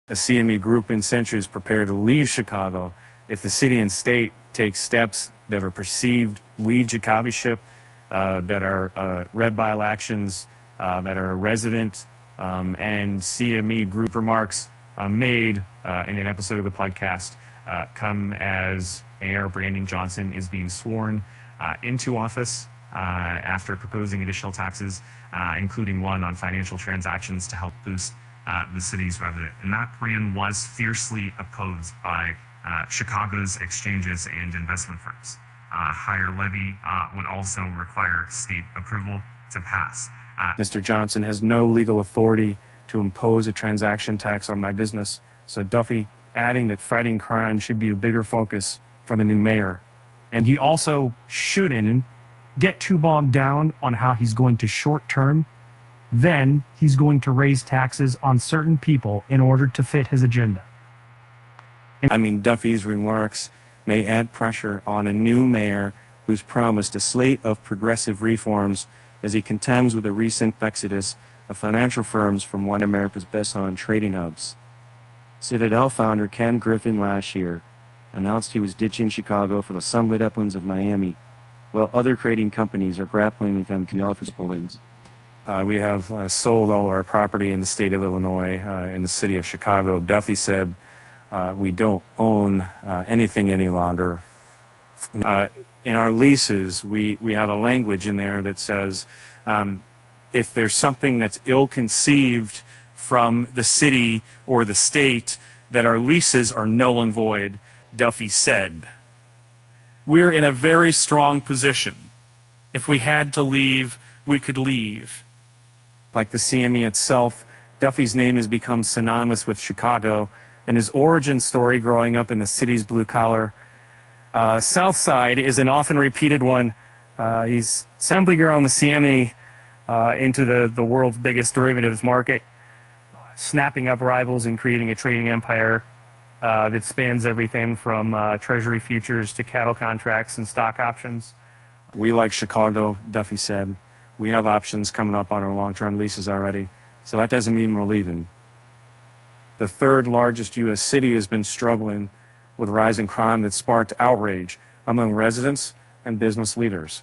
A CME group in Century is prepared to leave Chicago if the city and state take steps that are perceived lead Chicagoship, that are red bile actions, that are resident, and CME group remarks made in an episode of the podcast come as Mayor Brandon Johnson is being sworn into office after proposing additional taxes, including one on financial transactions to help boost the city's revenue. And that plan was fiercely opposed by Chicago's exchanges and investment firms. Higher levy would also require state approval to pass. Mr. Johnson has no legal authority to impose a transaction tax on my business, so Duffy adding that fighting crime should be a bigger focus for the new mayor. And he also shouldn't get too bogged down on how he's going to short-term, then he's going to raise taxes on certain people in order to fit his agenda. Duffy's remarks may add pressure on a new mayor who's promised a slate of progressive reforms as he contends with a recent exodus of financial firms from one of America's best-known trading hubs. Citadel founder Ken Griffin last year announced he was ditching Chicago for the sunlit uplands of Miami, while other trading companies are grappling with empty office buildings. We have sold all our property in the state of Illinois, in the city of Chicago. Duffy said we don't own anything any longer. In our leases, we have a language in there that says if there's something that's ill-conceived from the city or the state, that our leases are null and void, Duffy said. We're in a very strong position. If we had to leave, we could leave. Like the CME itself, Duffy's name has become synonymous with Chicago, and his origin story growing up in the city's blue-collar South Side is an often repeated one. He's assembly girl in the CME into the world's biggest derivatives market, snapping up rivals and creating a trading empire that spans everything from treasury futures to cattle contracts and stock options. We like Chicago, Duffy said. We have options coming up on our long-term leases already, so that doesn't mean we're leaving. The third largest U.S. city has been struggling with rising crime that sparked outrage among residents and business leaders.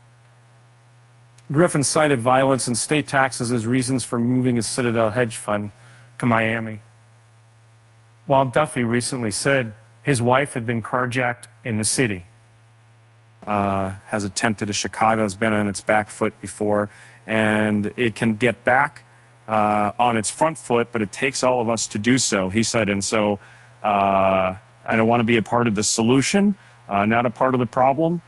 Griffin cited violence and state taxes as reasons for moving his Citadel hedge fund to Miami, while Duffy recently said his wife had been carjacked in the city. Has attempted a Chicago, has been on its back foot before, and it can get back on its front foot, but it takes all of us to do so, he said. And so I don't want to be a part of the solution, not a part of the problem.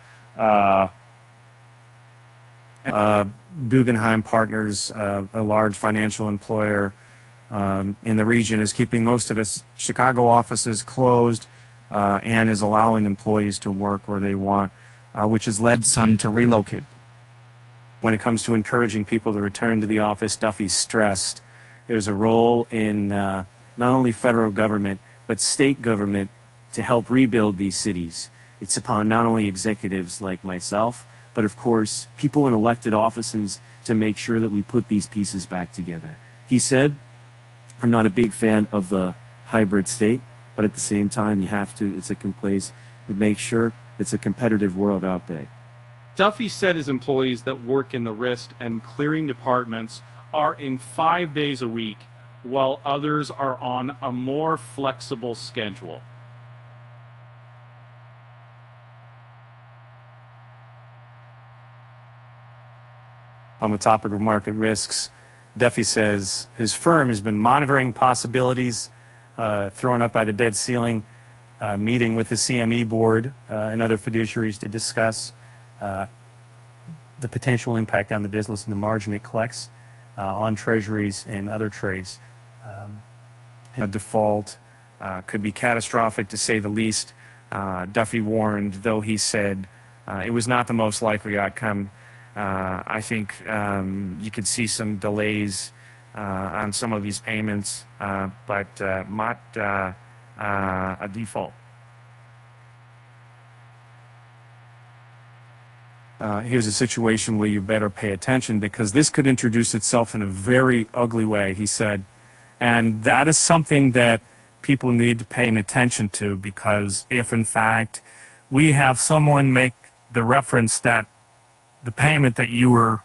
Guggenheim Partners, a large financial employer in the region, is keeping most of its Chicago offices closed and is allowing employees to work where they want, which has led some to relocate. When it comes to encouraging people to return to the office, Duffy stressed there's a role in not only federal government, but state government to help rebuild these cities. It's upon not only executives like myself, but of course, people in elected offices to make sure that we put these pieces back together. He said, I'm not a big fan of the hybrid state, but at the same time, you have to, it's a place to make sure it's a competitive world out there. Duffy said his employees that work in the risk and clearing departments are in 5 days a week, while others are on a more flexible schedule. On the topic of market risks, Duffy says his firm has been monitoring possibilities thrown up by the debt ceiling, meeting with the CME board and other fiduciaries to discuss the potential impact on the business and the margin it collects on treasuries and other trades. A default could be catastrophic, to say the least. Duffy warned, though he said it was not the most likely outcome. I think you could see some delays on some of these payments, but not a default. Here's a situation where you better pay attention, because this could introduce itself in a very ugly way, he said. And that is something that people need to pay attention to, because if in fact we have someone make the reference that the payment that you were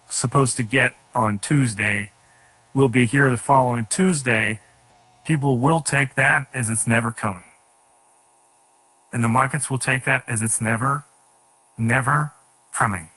supposed to get on Tuesday will be here the following Tuesday, people will take that as it's never coming. And the markets will take that as it's never coming.